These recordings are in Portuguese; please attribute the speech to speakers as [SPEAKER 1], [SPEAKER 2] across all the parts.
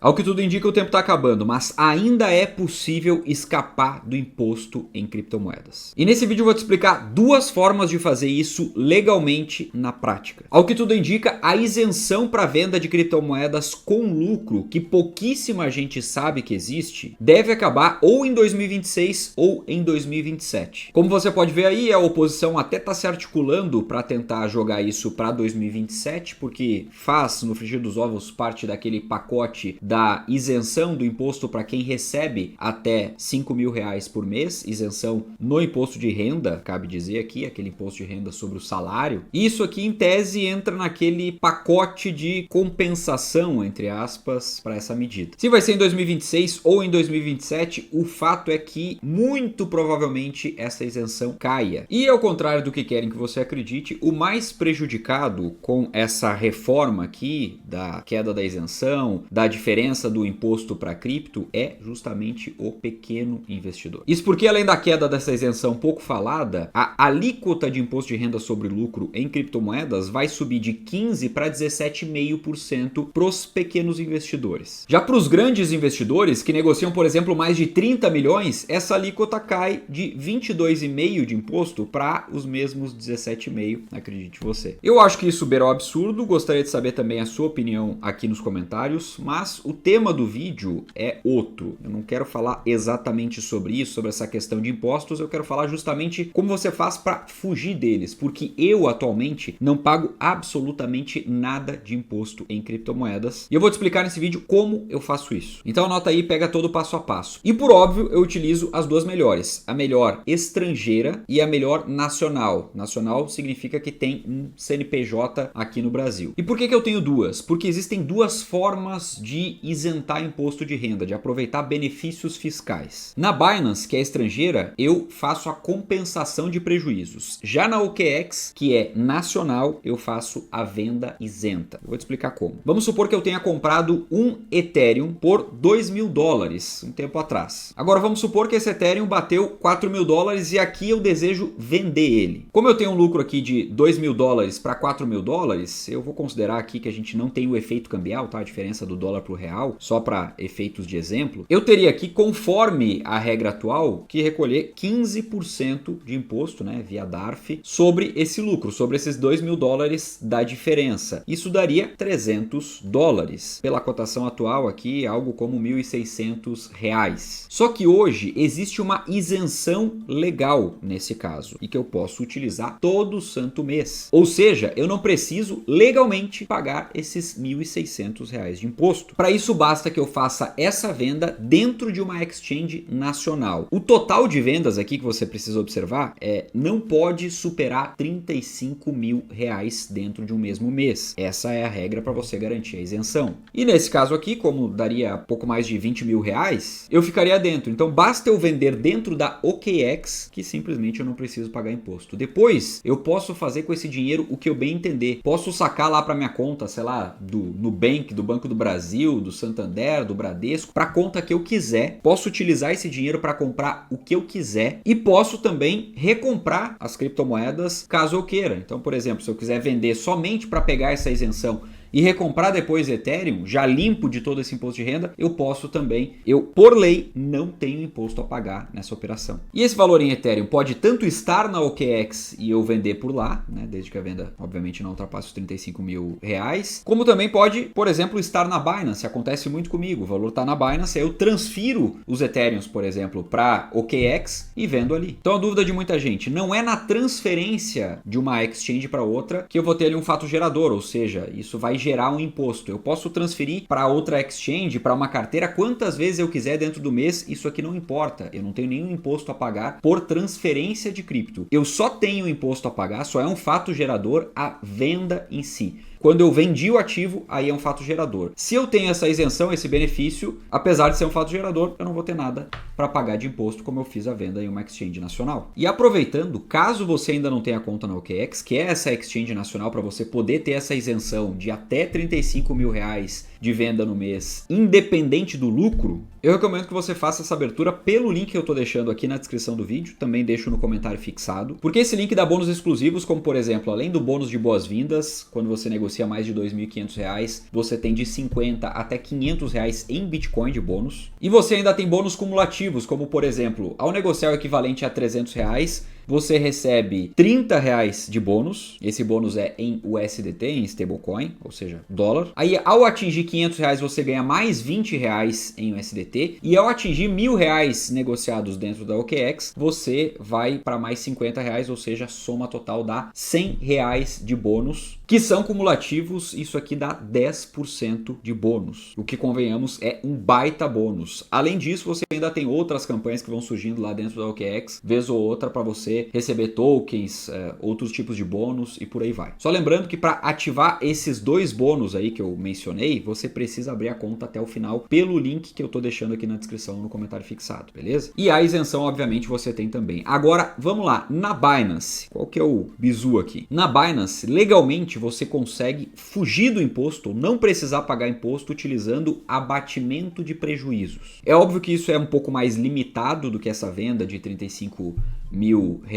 [SPEAKER 1] Ao que tudo indica, o tempo está acabando, mas ainda é possível escapar do imposto em criptomoedas. E nesse vídeo eu vou te explicar duas formas de fazer isso legalmente na prática. Ao que tudo indica, a isenção para venda de criptomoedas com lucro, que pouquíssima gente sabe que existe, deve acabar ou em 2026 ou em 2027. Como você pode ver aí, a oposição até está se articulando para tentar jogar isso para 2027, porque faz, no frigir dos ovos, parte daquele pacote da isenção do imposto para quem recebe até R$ 5.000 por mês, isenção no imposto de renda, cabe dizer aqui, aquele imposto de renda sobre o salário. Isso aqui, em tese, entra naquele pacote de compensação, entre aspas, para essa medida. Se vai ser em 2026 ou em 2027, o fato é que, muito provavelmente, essa isenção caia. E, ao contrário do que querem que você acredite, o mais prejudicado com essa reforma aqui, da queda da isenção, da diferença do imposto para cripto, é justamente o pequeno investidor. Isso porque, além da queda dessa isenção pouco falada, a alíquota de imposto de renda sobre lucro em criptomoedas vai subir de 15% para 17,5% para os pequenos investidores. Já para os grandes investidores, que negociam, por exemplo, mais de 30 milhões, essa alíquota cai de 22,5% de imposto para os mesmos 17,5%, acredite você. Eu acho que isso beira um absurdo, gostaria de saber também a sua opinião aqui nos comentários, mas o tema do vídeo é outro. Eu não quero falar exatamente sobre isso, sobre essa questão de impostos, eu quero falar justamente como você faz para fugir deles, porque eu atualmente não pago absolutamente nada de imposto em criptomoedas e eu vou te explicar nesse vídeo como eu faço isso. Então anota aí, pega todo o passo a passo. E por óbvio, eu utilizo as duas melhores, a melhor estrangeira e a melhor nacional. Nacional significa que tem um CNPJ aqui no Brasil. E por que eu tenho duas? Porque existem duas formas de isentar imposto de renda, de aproveitar benefícios fiscais. Na Binance, que é estrangeira, eu faço a compensação de prejuízos. Já na OKX, que é nacional, eu faço a venda isenta. Eu vou te explicar como. Vamos supor que eu tenha comprado um Ethereum por $2.000 um tempo atrás. Agora vamos supor que esse Ethereum bateu $4.000 e aqui eu desejo vender ele. Como eu tenho um lucro aqui de $2.000 para $4.000, eu vou considerar aqui que a gente não tem o efeito cambial, tá? A diferença do dólar para o real, só para efeitos de exemplo, eu teria aqui, conforme a regra atual, que recolher 15% de imposto, né, via DARF, sobre esse lucro, sobre esses $2.000 da diferença. Isso daria $300. Pela cotação atual aqui, algo como R$ 1.600. Só que hoje existe uma isenção legal nesse caso e que eu posso utilizar todo santo mês. Ou seja, eu não preciso legalmente pagar esses R$ 1.600 de imposto. Para isso basta que eu faça essa venda dentro de uma exchange nacional. O total de vendas aqui que você precisa observar não pode superar R$ 35.000 dentro de um mesmo mês. Essa é a regra para você garantir a isenção. E nesse caso aqui, como daria pouco mais de R$ 20.000, eu ficaria dentro. Então basta eu vender dentro da OKX que simplesmente eu não preciso pagar imposto. Depois eu posso fazer com esse dinheiro o que eu bem entender. Posso sacar lá para minha conta, sei lá, do Nubank, do Banco do Brasil, do Santander, do Bradesco, para a conta que eu quiser. Posso utilizar esse dinheiro para comprar o que eu quiser e posso também recomprar as criptomoedas caso eu queira. Então, por exemplo, se eu quiser vender somente para pegar essa isenção e recomprar depois Ethereum, já limpo de todo esse imposto de renda, eu posso também. Eu, por lei, não tenho imposto a pagar nessa operação. E esse valor em Ethereum pode tanto estar na OKX e eu vender por lá, né, desde que a venda, obviamente, não ultrapasse os R$ 35.000, como também pode, por exemplo, estar na Binance. Acontece muito comigo. O valor está na Binance, aí eu transfiro os Ethereums, por exemplo, para OKX e vendo ali. Então a dúvida de muita gente, não é na transferência de uma exchange para outra que eu vou ter ali um fato gerador, ou seja, isso vai gerar um imposto. Eu posso transferir para outra exchange, para uma carteira, quantas vezes eu quiser dentro do mês, isso aqui não importa. Eu não tenho nenhum imposto a pagar por transferência de cripto. Eu só tenho imposto a pagar, só é um fato gerador a venda em si. Quando eu vendi o ativo, aí é um fato gerador. Se eu tenho essa isenção, esse benefício, apesar de ser um fato gerador, eu não vou ter nada para pagar de imposto, como eu fiz a venda em uma exchange nacional. E aproveitando, caso você ainda não tenha conta na OKX, que é essa exchange nacional para você poder ter essa isenção de até R$ 35.000 de venda no mês, independente do lucro, eu recomendo que você faça essa abertura pelo link que eu estou deixando aqui na descrição do vídeo, também deixo no comentário fixado, porque esse link dá bônus exclusivos, como por exemplo, além do bônus de boas-vindas, quando você negocia mais de R$ 2.500, você tem de 50 até R$ 500 em Bitcoin de bônus, e você ainda tem bônus cumulativos, como por exemplo, ao negociar o equivalente a R$ 300, você recebe R$30 de bônus. Esse bônus é em USDT, em stablecoin, ou seja, dólar. Aí, ao atingir R$500, você ganha mais R$20 em USDT. E ao atingir R$1.000 negociados dentro da OKX, você vai para mais R$50, ou seja, a soma total dá R$100 de bônus, que são cumulativos. Isso aqui dá 10% de bônus, o que, convenhamos, é um baita bônus. Além disso, você ainda tem outras campanhas que vão surgindo lá dentro da OKX, vez ou outra, para você receber tokens, outros tipos de bônus e por aí vai. Só lembrando que para ativar esses dois bônus aí que eu mencionei, você precisa abrir a conta até o final pelo link que eu tô deixando aqui na descrição, no comentário fixado, beleza? E a isenção, obviamente, você tem também. Agora, vamos lá, na Binance, qual que é o bizu aqui? Na Binance, legalmente, você consegue fugir do imposto, ou não precisar pagar imposto utilizando abatimento de prejuízos. É óbvio que isso é um pouco mais limitado do que essa venda de R$35.000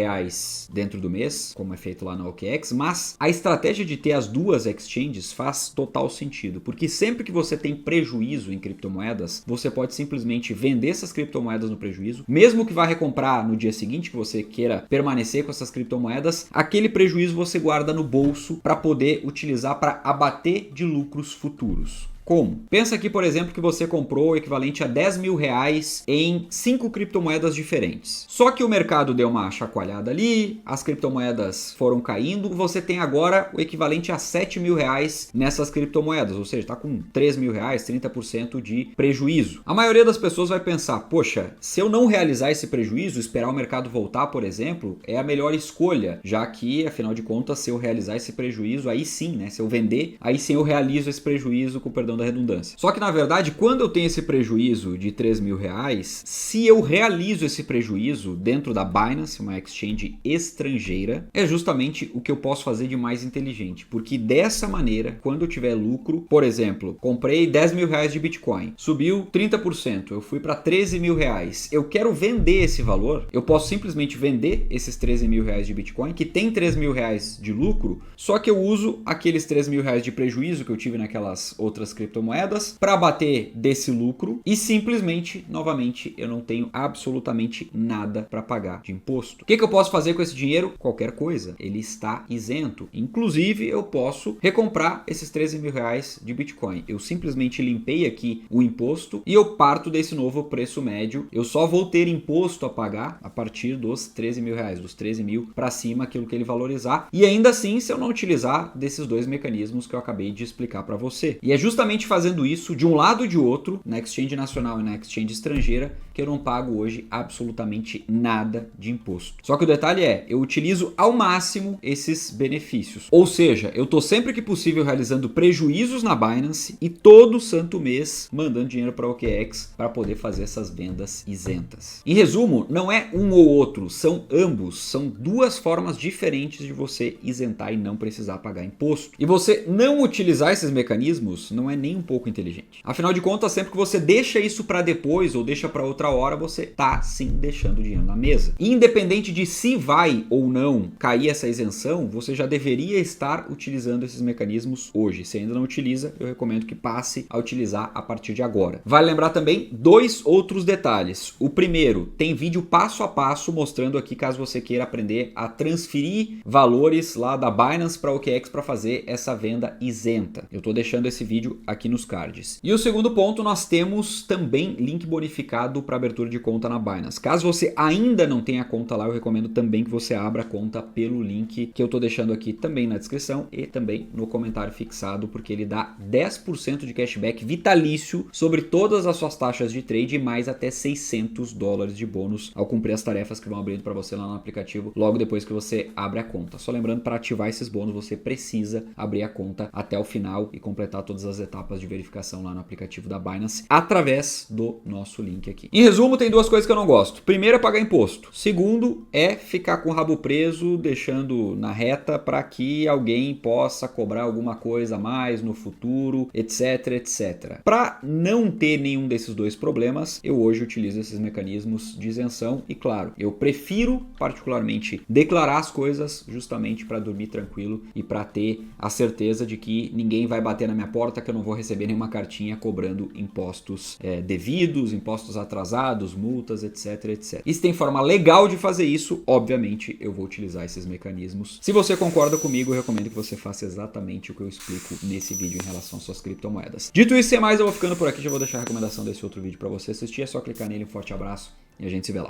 [SPEAKER 1] dentro do mês, como é feito lá na OKX, mas a estratégia de ter as duas exchanges faz total sentido, porque sempre que você tem prejuízo em criptomoedas, você pode simplesmente vender essas criptomoedas no prejuízo, mesmo que vá recomprar no dia seguinte, que você queira permanecer com essas criptomoedas, aquele prejuízo você guarda no bolso para poder utilizar para abater de lucros futuros. Como? Pensa aqui, por exemplo, que você comprou o equivalente a R$10.000 em 5 criptomoedas diferentes. Só que o mercado deu uma chacoalhada ali, as criptomoedas foram caindo, você tem agora o equivalente a R$7.000 nessas criptomoedas, ou seja, está com R$3.000, 30% de prejuízo. A maioria das pessoas vai pensar, poxa, se eu não realizar esse prejuízo, esperar o mercado voltar, por exemplo, é a melhor escolha, já que, afinal de contas, se eu realizar esse prejuízo, aí sim, né? Se eu vender, aí sim eu realizo esse prejuízo, com perdão da redundância. Só que na verdade, quando eu tenho esse prejuízo de R$3.000, se eu realizo esse prejuízo dentro da Binance, uma exchange estrangeira, é justamente o que eu posso fazer de mais inteligente, porque dessa maneira, quando eu tiver lucro, por exemplo, comprei R$10.000 de Bitcoin, subiu 30%, eu fui para R$13.000, eu quero vender esse valor, eu posso simplesmente vender esses R$13.000 de Bitcoin, que tem R$3.000 de lucro, só que eu uso aqueles R$3.000 de prejuízo que eu tive naquelas outras criptomoedas para abater desse lucro e simplesmente, novamente, eu não tenho absolutamente nada para pagar de imposto. O que eu posso fazer com esse dinheiro? Qualquer coisa, ele está isento. Inclusive, eu posso recomprar esses R$13.000 de Bitcoin. Eu simplesmente limpei aqui o imposto e eu parto desse novo preço médio. Eu só vou ter imposto a pagar a partir dos R$13.000, dos 13.000 para cima, aquilo que ele valorizar. E ainda assim, se eu não utilizar desses dois mecanismos que eu acabei de explicar para você. E é justamente fazendo isso de um lado e de outro, na exchange nacional e na exchange estrangeira, que eu não pago hoje absolutamente nada de imposto. Só que o detalhe é, eu utilizo ao máximo esses benefícios. Ou seja, eu estou sempre que possível realizando prejuízos na Binance e todo santo mês mandando dinheiro para a OKX para poder fazer essas vendas isentas. Em resumo, não é um ou outro, são ambos. São duas formas diferentes de você isentar e não precisar pagar imposto. E você não utilizar esses mecanismos não é nem um pouco inteligente. Afinal de contas, sempre que você deixa isso para depois ou deixa para outra hora, você tá sim deixando o dinheiro na mesa. E independente de se vai ou não cair essa isenção, você já deveria estar utilizando esses mecanismos hoje. Se ainda não utiliza, eu recomendo que passe a utilizar a partir de agora. Vale lembrar também dois outros detalhes. O primeiro, tem vídeo passo a passo mostrando aqui caso você queira aprender a transferir valores lá da Binance para a OKX para fazer essa venda isenta. Eu tô deixando esse vídeo aqui nos cards. E o segundo ponto, nós temos também link bonificado para abertura de conta na Binance. Caso você ainda não tenha conta lá, eu recomendo também que você abra a conta pelo link que eu tô deixando aqui também na descrição e também no comentário fixado, porque ele dá 10% de cashback vitalício sobre todas as suas taxas de trade e mais até $600 de bônus ao cumprir as tarefas que vão abrindo para você lá no aplicativo logo depois que você abre a conta. Só lembrando, para ativar esses bônus, você precisa abrir a conta até o final e completar todas as etapas etapas de verificação lá no aplicativo da Binance através do nosso link aqui. Em resumo, tem duas coisas que eu não gosto. Primeiro é pagar imposto. Segundo é ficar com o rabo preso, deixando na reta para que alguém possa cobrar alguma coisa a mais no futuro, etc, etc. Para não ter nenhum desses dois problemas, eu hoje utilizo esses mecanismos de isenção e, claro, eu prefiro particularmente declarar as coisas justamente para dormir tranquilo e para ter a certeza de que ninguém vai bater na minha porta, que eu não vou receber nenhuma cartinha cobrando impostos devidos, impostos atrasados, multas, etc, etc. E se tem forma legal de fazer isso, obviamente eu vou utilizar esses mecanismos. Se você concorda comigo, eu recomendo que você faça exatamente o que eu explico nesse vídeo em relação às suas criptomoedas. Dito isso, sem mais, eu vou ficando por aqui, já vou deixar a recomendação desse outro vídeo para você assistir, é só clicar nele, um forte abraço e a gente se vê lá.